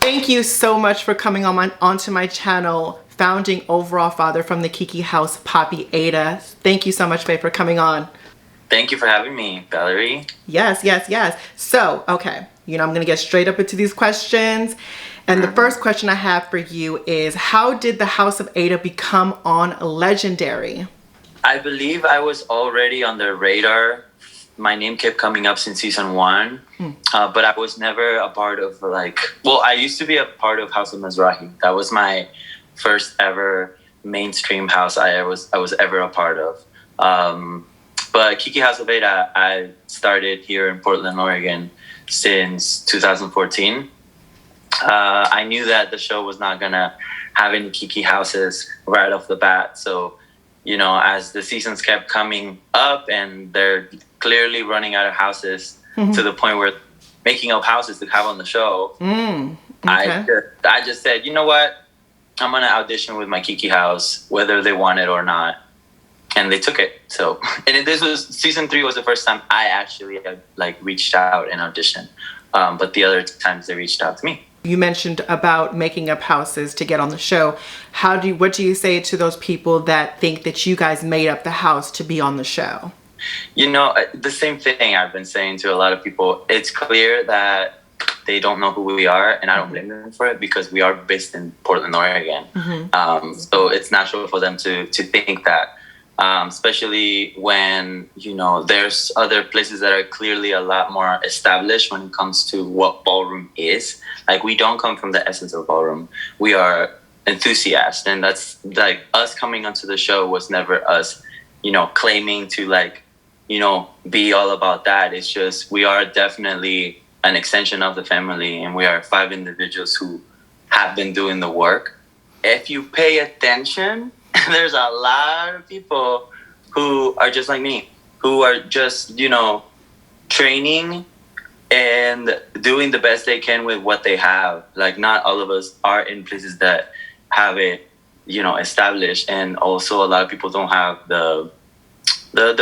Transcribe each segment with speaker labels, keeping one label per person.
Speaker 1: Thank you so much for coming onto my channel, founding overall father from the Kiki house, Papi Ada. Thank you so much, babe, for coming on.
Speaker 2: Thank you for having me, Valerie.
Speaker 1: Yes, yes, yes. So, okay, I'm going to get straight up into these questions. And the first question I have for you is, how did the House of Ada become on Legendary?
Speaker 2: I believe I was already on the radar. My name kept coming up since season 1, but I was never a part of I used to be a part of House of Mizrahi. That was my first ever mainstream house I was ever a part of. But Kiki House of Ada, I started here in Portland, Oregon since 2014. I knew that the show was not going to have any Kiki houses right off the bat. So, as the seasons kept coming up and they're clearly running out of houses to the point where making up houses to have on the show, okay. I just said, you know what? I'm going to audition with my Kiki house, whether they want it or not. And they took it. So, and this was season 3 was the first time I actually reached out and auditioned. But the other times they reached out to me.
Speaker 1: You mentioned about making up houses to get on the show. What do you say to those people that think that you guys made up the house to be on the show?
Speaker 2: The same thing I've been saying to a lot of people. It's clear that they don't know who we are, and I don't blame them for it because we are based in Portland, Oregon. So it's natural for them to think that. Especially when, there's other places that are clearly a lot more established when it comes to what ballroom is. Like, we don't come from the essence of ballroom. We are enthusiasts. And that's us coming onto the show was never us, claiming to be all about that. It's just, we are definitely an extension of the family, and we are 5 individuals who have been doing the work. If you pay attention, there's a lot of people who are just like me, who are just, training and doing the best they can with what they have. Like, not all of us are in places that have it, established. And also a lot of people don't have the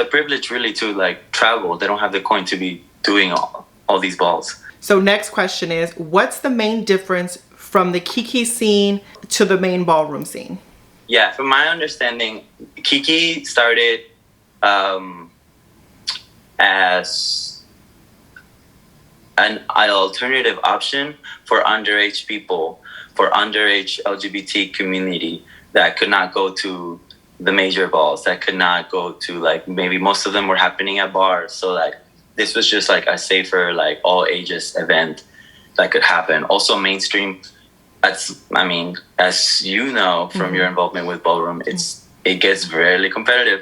Speaker 2: privilege really to travel. They don't have the coin to be doing all these balls.
Speaker 1: So next question is, what's the main difference from the Kiki scene to the main ballroom scene?
Speaker 2: Yeah, from my understanding, Kiki started as an alternative option for underage people, for underage LGBT community that could not go to the major balls, that could not go to maybe most of them were happening at bars. So this was just a safer all ages event that could happen. Also mainstream. As you know from your involvement with ballroom, it gets really competitive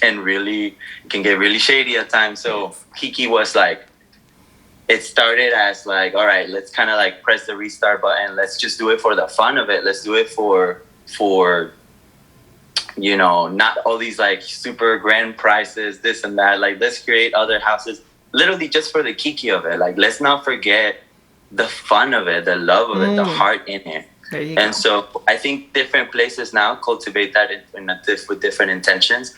Speaker 2: and really can get really shady at times. So Kiki was it started as all right, let's kind of press the restart button. Let's just do it for the fun of it. Let's do it for not all these super grand prizes, this and that. Let's create other houses literally just for the Kiki of it. Let's not forget the fun of it, the love of it, the heart in it. And so I think different places now cultivate that with different intentions.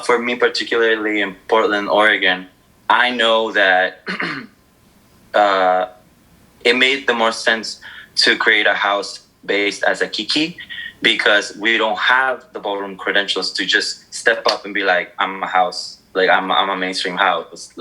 Speaker 2: For me, particularly in Portland, Oregon, I know that it made the most sense to create a house based as a Kiki because we don't have the ballroom credentials to just step up and be I'm a house, I'm a mainstream house.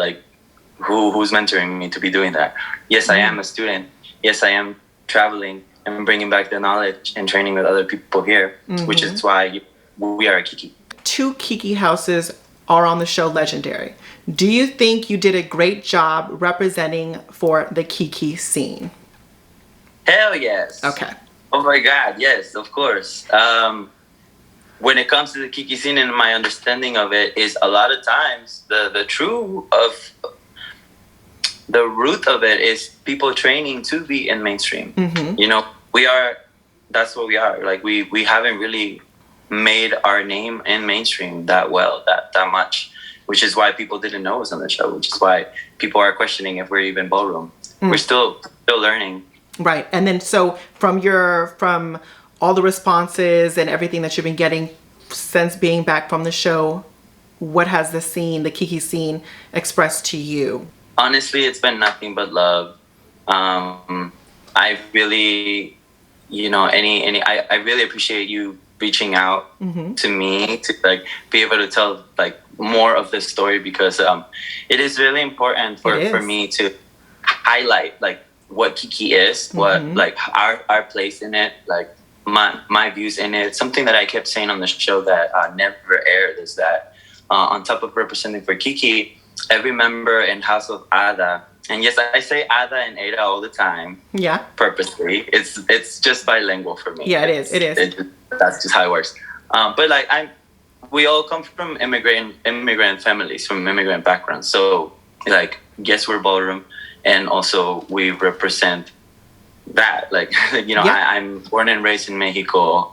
Speaker 2: Who's mentoring me to be doing that? Yes, I am a student. Yes, I am traveling and bringing back the knowledge and training with other people here, which is why we are a Kiki.
Speaker 1: 2 Kiki houses are on the show Legendary. Do you think you did a great job representing for the Kiki scene?
Speaker 2: Hell yes.
Speaker 1: Okay.
Speaker 2: Oh my God, yes, of course. When it comes to the Kiki scene and my understanding of it is a lot of times the root of it is people training to be in mainstream. That's what we are. We haven't really made our name in mainstream that well, that much, which is why people didn't know us on the show, which is why people are questioning if we're even ballroom. We're still learning. Right.
Speaker 1: And then so from all the responses and everything that you've been getting since being back from the show, what has the Kiki scene expressed to you?
Speaker 2: Honestly, it's been nothing but love. I really, I really appreciate you reaching out to me to like be able to tell like more of this story, because it is really important for me to highlight like what Kiki is, what like our place in it, like my views in it. Something that I kept saying on the show that never aired is that on top of representing for Kiki, every member in House of Ada, and yes, I say Ada and Ada all the time. Yeah. Purposely. It's just bilingual for me.
Speaker 1: Yeah, it is.
Speaker 2: That's just how it works. But like we all come from immigrant families, from immigrant backgrounds. So like, yes, we're ballroom, and also we represent that. Like, I'm born and raised in Mexico.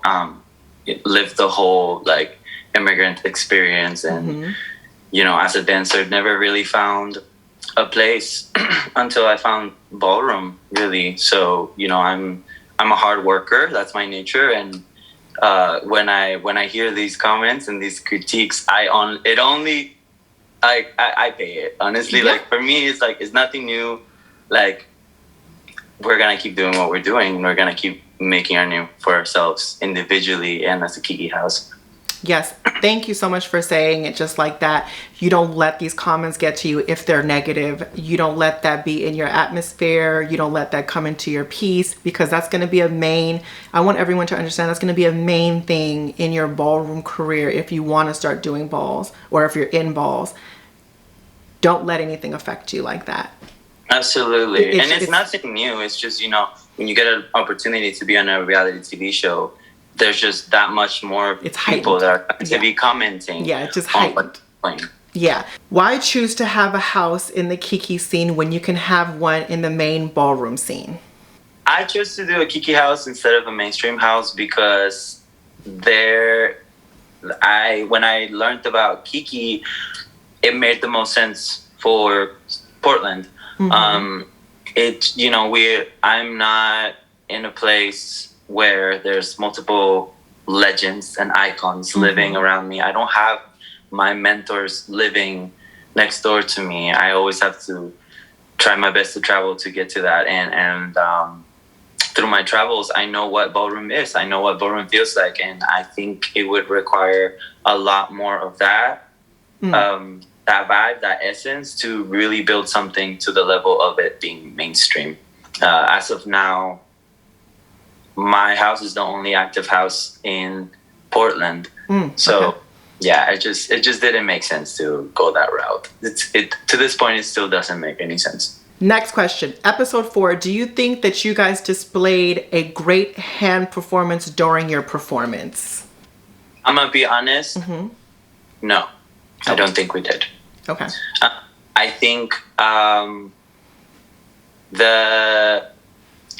Speaker 2: Lived the whole like immigrant experience, and as a dancer, never really found a place until I found ballroom, really. So I'm a hard worker. That's my nature, and when I hear these comments and these critiques, I pay it, honestly. Yeah. Like, for me, it's like, it's nothing new. Like, we're gonna keep doing what we're doing, and we're gonna keep making our name for ourselves individually and as a Kiki house.
Speaker 1: Yes, thank you so much for saying it just like that. You don't let these comments get to you if they're negative. You don't let that be in your atmosphere. You don't let that come into your piece, because that's going to be I want everyone to understand that's going to be a main thing in your ballroom career if you want to start doing balls, or if you're in balls. Don't let anything affect you like that.
Speaker 2: Absolutely. It's nothing new. It's just, when you get an opportunity to be on a reality TV show, there's just that much more people that are going to be commenting.
Speaker 1: Yeah, it's just heightened. Yeah. Why choose to have a house in the Kiki scene when you can have one in the main ballroom scene?
Speaker 2: I chose to do a Kiki house instead of a mainstream house because when I learned about Kiki, it made the most sense for Portland. I'm not in a place where there's multiple legends and icons living around me. I don't have my mentors living next door to me. I always have to try my best to travel to get to that. And through my travels, I know what ballroom is. I know what ballroom feels like. And I think it would require a lot more of that, that vibe, that essence, to really build something to the level of it being mainstream. As of now, my house is the only active house in Portland. So yeah, it just didn't make sense to go that route. To this point, it still doesn't make any sense.
Speaker 1: Next question. Episode 4. Do you think that you guys displayed a great hand performance during your performance?
Speaker 2: I'm going to be honest. No, okay. I don't think we did.
Speaker 1: Okay.
Speaker 2: I think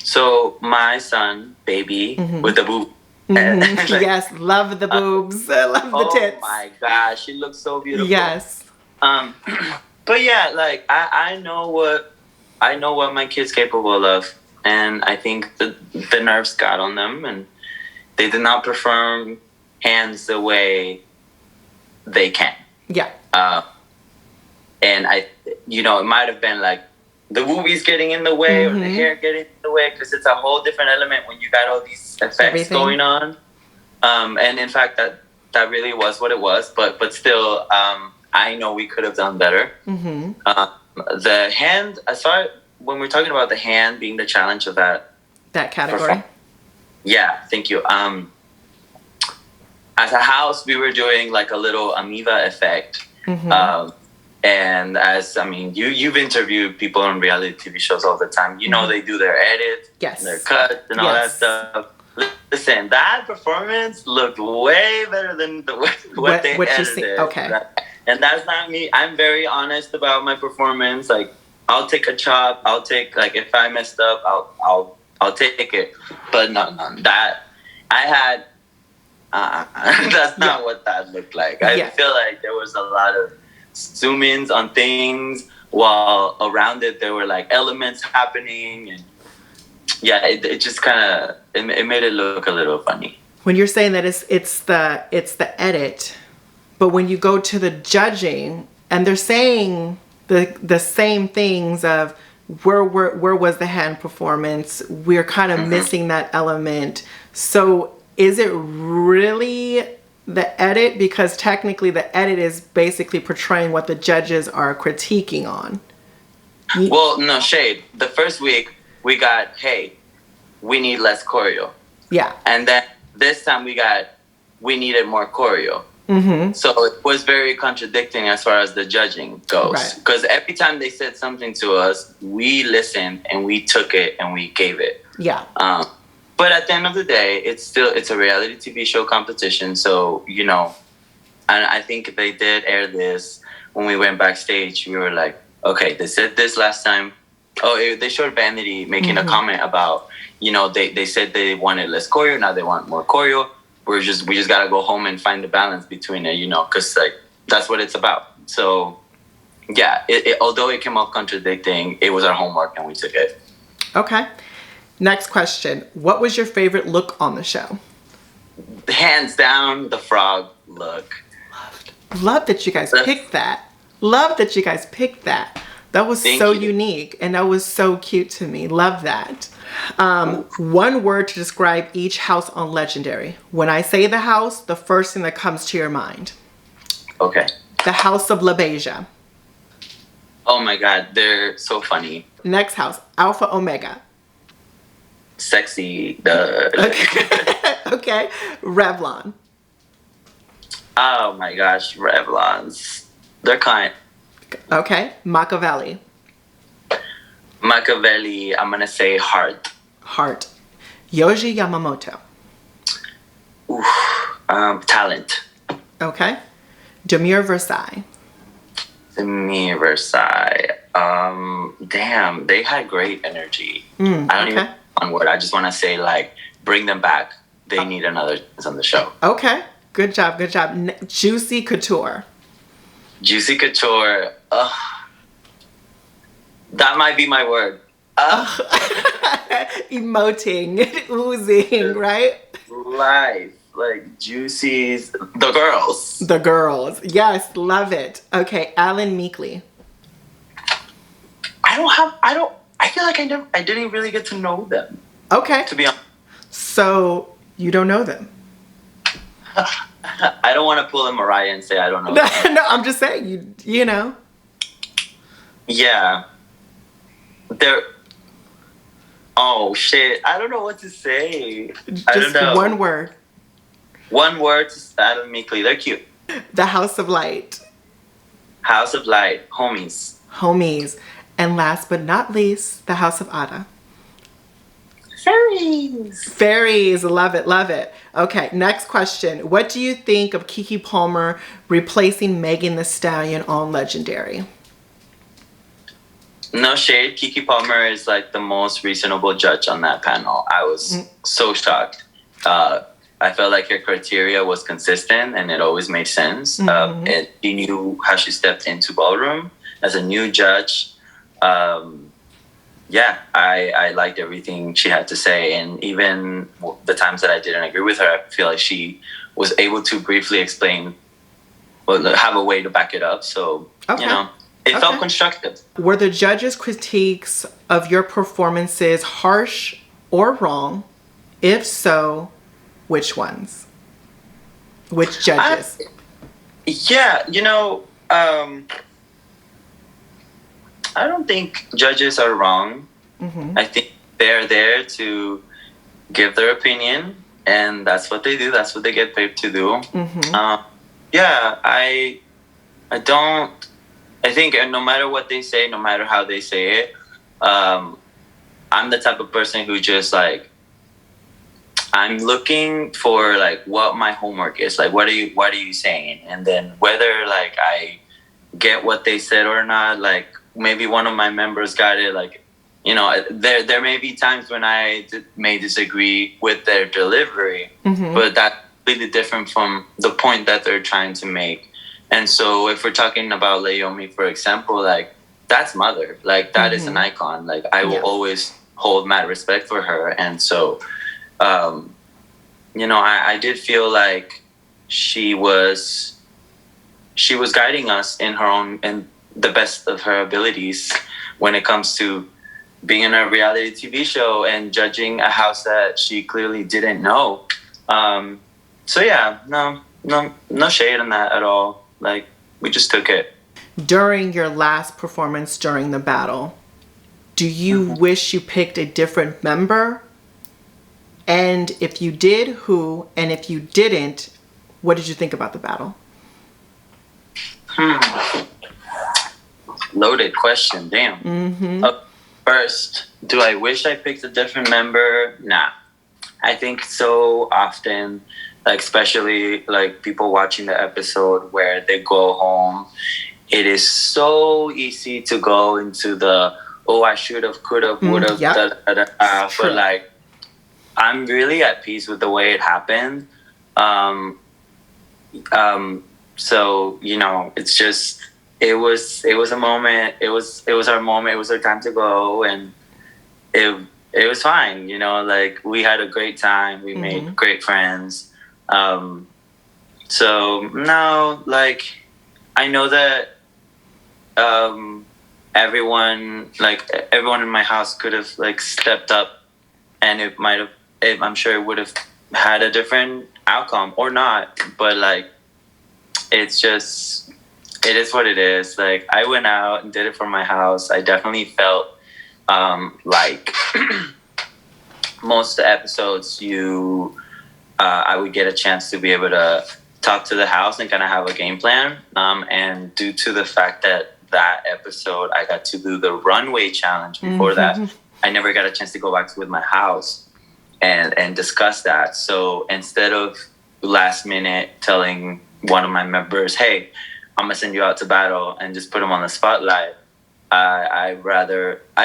Speaker 2: so my son, baby, with the boob.
Speaker 1: Yes, love the boobs. Love the tits.
Speaker 2: Oh my gosh, she looks so beautiful.
Speaker 1: Yes.
Speaker 2: But yeah, like I know what my kid's capable of, and I think the nerves got on them, and they did not perform hands the way they can. Yeah. And it might have been like the boobies getting in the way or the hair getting in the way, because it's a whole different element when you got all these effects going on. And in fact, that really was what it was. But still, I know we could have done better. The hand, when we're talking about the hand being the challenge of that
Speaker 1: category.
Speaker 2: Yeah, thank you. As a house, we were doing like a little amoeba effect. And you've interviewed people on reality TV shows all the time. They do their edits, their cuts, and all that stuff. Listen, that performance looked way better than what they edited.
Speaker 1: Okay.
Speaker 2: And that's not me. I'm very honest about my performance. Like, I'll take a chop. I'll take, like, if I messed up, I'll take it. But no, that I had. That's not what that looked like. I feel like there was a lot of zoom-ins on things, while around it there were like elements happening, and it just kind of it made it look a little funny.
Speaker 1: When you're saying that it's the edit, but when you go to the judging and they're saying the same things of where was the hand performance? We're kind of missing that element. So is it really the edit? Because technically the edit is basically portraying what the judges are critiquing on.
Speaker 2: Well, no shade. The first week we got, hey, we need less choreo.
Speaker 1: Yeah.
Speaker 2: And then this time we needed more choreo. So it was very contradicting as far as the judging goes. Because every time they said something to us, we listened and we took it and we gave it.
Speaker 1: Yeah.
Speaker 2: But at the end of the day, it's a reality TV show competition. So, you know, and I think if they did air this when we went backstage, we were like, okay, they said this last time. Oh, they showed Vanity making a comment about, you know, they said they wanted less choreo, now they want more choreo. We just gotta go home and find the balance between it, you know, because like that's what it's about. So yeah, although it came off contradicting, it was our homework and we took it.
Speaker 1: Okay. Next question. What was your favorite look on the show?
Speaker 2: Hands down, the frog look.
Speaker 1: Love that you guys picked that. Love that you guys picked that. That was so unique and that was so cute to me. Love that. One word to describe each house on Legendary. When I say the house, the first thing that comes to your mind.
Speaker 2: Okay.
Speaker 1: The House of LaBeija.
Speaker 2: Oh my God, they're so funny.
Speaker 1: Next house, Alpha Omega.
Speaker 2: Sexy.
Speaker 1: Okay. Revlon.
Speaker 2: Oh my gosh, Revlons. They're kind.
Speaker 1: Okay. Machiavelli.
Speaker 2: Machiavelli, I'm gonna say heart.
Speaker 1: Heart. Yoji Yamamoto.
Speaker 2: Talent.
Speaker 1: Okay. Demure Versailles.
Speaker 2: Demure Versailles. Damn, they had great energy. I don't even know one word. I just want to say, like, bring them back. They need another chance on the show.
Speaker 1: Okay. Good job. Juicy Couture.
Speaker 2: Juicy Couture. That might be my word.
Speaker 1: Emoting, oozing, right?
Speaker 2: Life. Like Juicy's. The girls.
Speaker 1: The girls. Yes, love it. Okay, Alan Meekley.
Speaker 2: I feel like I didn't really get to know them.
Speaker 1: Okay.
Speaker 2: To be honest.
Speaker 1: So, you don't know them?
Speaker 2: I don't want to pull a Mariah and say I don't know them.
Speaker 1: No, I'm just saying, you know.
Speaker 2: Yeah. Oh, shit. I don't know what to say. I don't know.
Speaker 1: One word.
Speaker 2: One word to Adam Meekley. They're cute.
Speaker 1: The House of Light.
Speaker 2: House of Light. Homies.
Speaker 1: Homies. And last but not least, the House of Ada. Fairies. Love it. Okay, next question. What do you think of Kiki Palmer replacing Megan Thee Stallion on Legendary?
Speaker 2: No shade. Kiki Palmer is like the most reasonable judge on that panel. I was so shocked. I felt like her criteria was consistent and it always made sense. And she knew how she stepped into ballroom as a new judge. I liked everything she had to say. And even the times that I didn't agree with her, I feel like she was able to briefly explain, have a way to back it up. So, you know, it felt constructive.
Speaker 1: Were the judges' critiques of your performances harsh or wrong? If so, which ones? Which judges?
Speaker 2: I don't think judges are wrong. I think they're there to give their opinion, and that's what they do. That's what they get paid to do. I think no matter what they say, no matter how they say it, I'm the type of person who just like, I'm looking for like what my homework is. Like, what are you saying? And then whether like I get what they said or not, like maybe one of my members got it. Like, you know, there may be times when I may disagree with their delivery, but that's completely different from the point that they're trying to make. And so if we're talking about Leiomi, for example, like that's mother, like that is an icon. Like I will always hold mad respect for her. And so, I did feel like she was guiding us in her own, and the best of her abilities when it comes to being in a reality TV show and judging a house that she clearly didn't know. So yeah, no shade on that at all. Like, we just took it.
Speaker 1: During your last performance during the battle, do you wish you picked a different member? And if you did, who? And if you didn't, what did you think about the battle?
Speaker 2: Loaded question, damn. First, do I wish I picked a different member? Nah. I think so often, like especially like people watching the episode where they go home, it is so easy to go into the, oh, I should have, could have, would have, but like, I'm really at peace with the way it happened. So, you know, it's just, it was a moment. It was our moment. It was our time to go, and it was fine. You know, like, we had a great time. We made great friends. So no, like, I know that everyone in my house could have like stepped up, and it might have. I'm sure it would have had a different outcome or not. But like, it's just, it is what it is. Like, I went out and did it for my house. I definitely felt like most of the episodes, I would get a chance to be able to talk to the house and kind of have a game plan. And due to the fact that episode, I got to do the runway challenge before that, I never got a chance to go back with my house and discuss that. So instead of last minute telling one of my members, hey, I'm gonna send you out to battle and just put them on the spotlight, I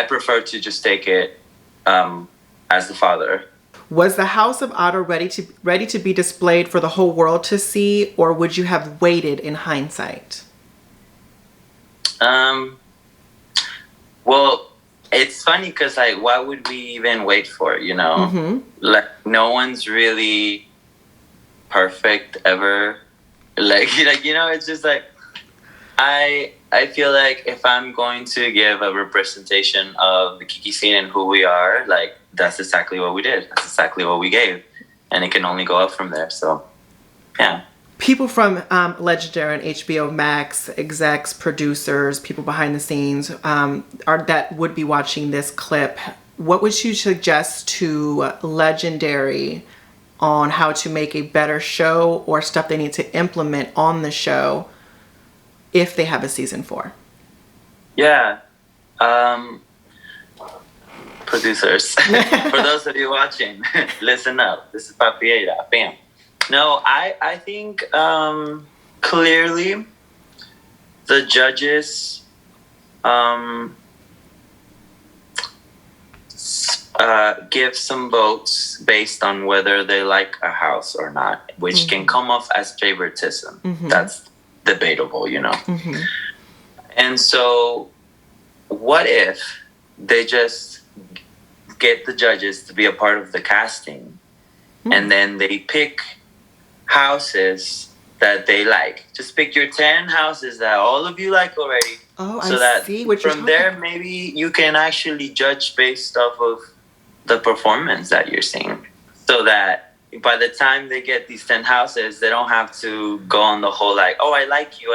Speaker 2: prefer to just take it as the father.
Speaker 1: Was the House of Otter ready to be displayed for the whole world to see, or would you have waited in hindsight?
Speaker 2: Well, it's funny because, like, why would we even wait for it, you know? Like, no one's really perfect ever. Like, you know, it's just like, I feel like if I'm going to give a representation of the Kiki scene and who we are, like, that's exactly what we did. That's exactly what we gave. And it can only go up from there. So, yeah.
Speaker 1: People from Legendary and HBO Max, execs, producers, people behind the scenes that would be watching this clip, what would you suggest to Legendary on how to make a better show, or stuff they need to implement on the show if they have a season 4?
Speaker 2: Yeah. Producers, for those of you watching, listen up. This is Papi. Bam. No, I think clearly the judges give some votes based on whether they like a house or not, which can come off as favoritism. That's debatable, you know. And so what if they just get the judges to be a part of the casting, and then they pick houses that they like? Just pick your 10 houses that all of you like already.
Speaker 1: Oh,
Speaker 2: so
Speaker 1: I
Speaker 2: that
Speaker 1: see what you're
Speaker 2: from there, maybe you can actually judge based off of the performance that you're seeing. So that by the time they get these 10 houses, they don't have to go on the whole like, oh, I like you.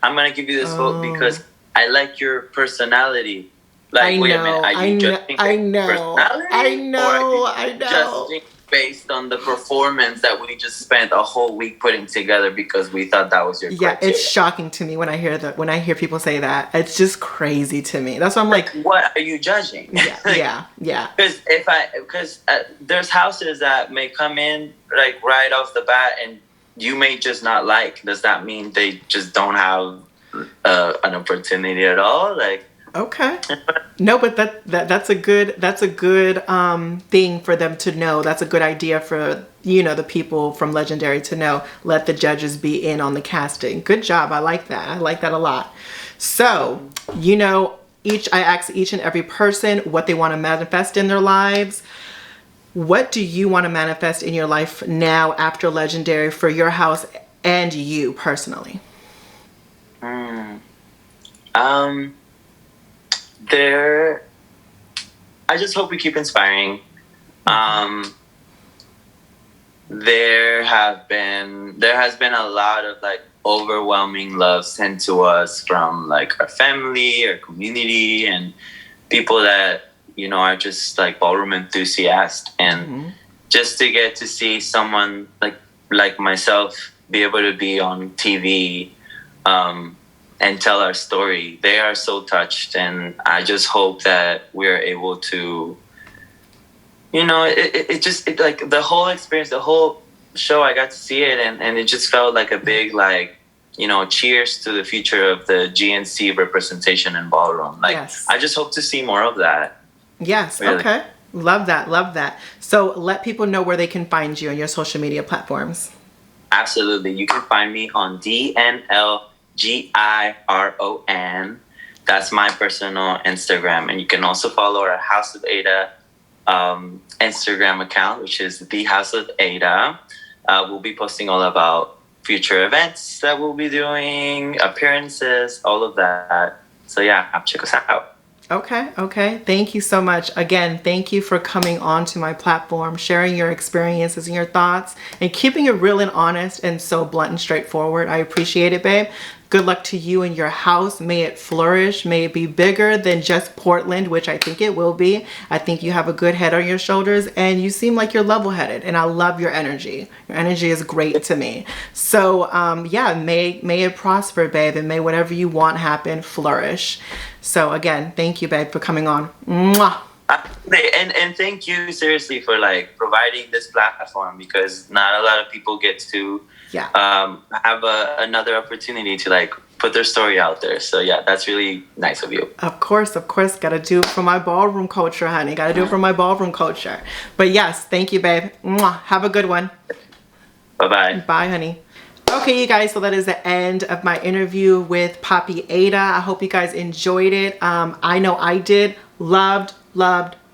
Speaker 2: I'm going to give you this vote because I like your personality. Like, wait a minute, are you judging personality?
Speaker 1: I know.
Speaker 2: Judging based on the performance that we just spent a whole week putting together because we thought that was your criteria?
Speaker 1: It's shocking to me when I hear people say that. It's just crazy to me. That's why I'm like,
Speaker 2: what are you judging?
Speaker 1: Yeah.
Speaker 2: Because there's houses that may come in like right off the bat and you may just not like. Does that mean they just don't have an opportunity at all? Like,
Speaker 1: okay. No, but that's a good thing for them to know. That's a good idea for, you know, the people from Legendary to know. Let the judges be in on the casting. Good job. I like that. I like that a lot. So, you know, I ask each and every person what they want to manifest in their lives. What do you want to manifest in your life now after Legendary for your house and you personally?
Speaker 2: I just hope we keep inspiring. There has been a lot of like overwhelming love sent to us from like our family, our community, and people that are just like ballroom enthusiasts. And just to get to see someone like myself be able to be on TV and tell our story, they are so touched. And I just hope that we're able to, it like the whole experience, the whole show, I got to see it, and it just felt like a big like, cheers to the future of the GNC representation in ballroom. Like, yes. I just hope to see more of that.
Speaker 1: Yes. Really. Okay. Love that. Love that. So let people know where they can find you on your social media platforms.
Speaker 2: Absolutely. You can find me on DNLGIRON. That's my personal Instagram. And you can also follow our House of Ada Instagram account, which is The House of Ada. We'll be posting all about future events that we'll be doing, appearances, all of that. So yeah, check us out.
Speaker 1: Okay. Thank you so much. Again, thank you for coming on to my platform, sharing your experiences and your thoughts, and keeping it real and honest and so blunt and straightforward. I appreciate it, babe. Good luck to you and your house. May it flourish. May it be bigger than just Portland, which I think it will be. I think you have a good head on your shoulders, and you seem like you're level-headed, and I love your energy. Your energy is great to me. So yeah, may it prosper, babe, and may whatever you want happen flourish. So again, thank you, babe, for coming on. Mwah.
Speaker 2: And thank you seriously for like providing this platform, because not a lot of people get to have another opportunity to like put their story out there. So yeah, that's really nice of you.
Speaker 1: Of course. Gotta do it for my ballroom culture, honey. Gotta do it for my ballroom culture. But yes, thank you, babe. Mwah. Have a good one.
Speaker 2: Bye-bye.
Speaker 1: Bye, honey. Okay, you guys, so that is the end of my interview with Papi Ada. I hope you guys enjoyed it. I know I did.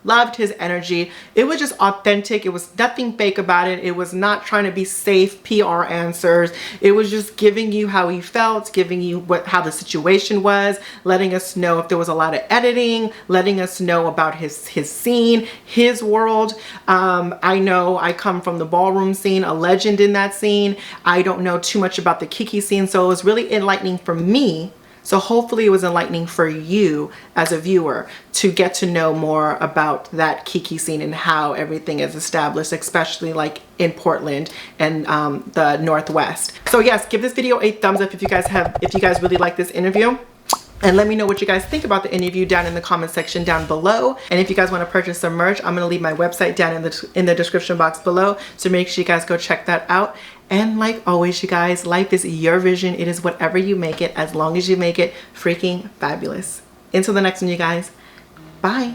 Speaker 1: Loved his energy. It was just authentic. It was nothing fake about it. It was not trying to be safe PR answers. It was just giving you how he felt, giving you how the situation was, letting us know if there was a lot of editing, letting us know about his scene, his world. I know I come from the ballroom scene, a legend in that scene. I don't know too much about the Kiki scene, so it was really enlightening for me. So hopefully it was enlightening for you as a viewer to get to know more about that Kiki scene and how everything is established, especially like in Portland and the Northwest. So yes, give this video a thumbs up if you guys really like this interview. And let me know what you guys think about the interview down in the comment section down below. And if you guys want to purchase some merch, I'm going to leave my website down in the description box below. So make sure you guys go check that out. And like always, you guys, life is your vision. It is whatever you make it, as long as you make it freaking fabulous. Until the next one, you guys. Bye.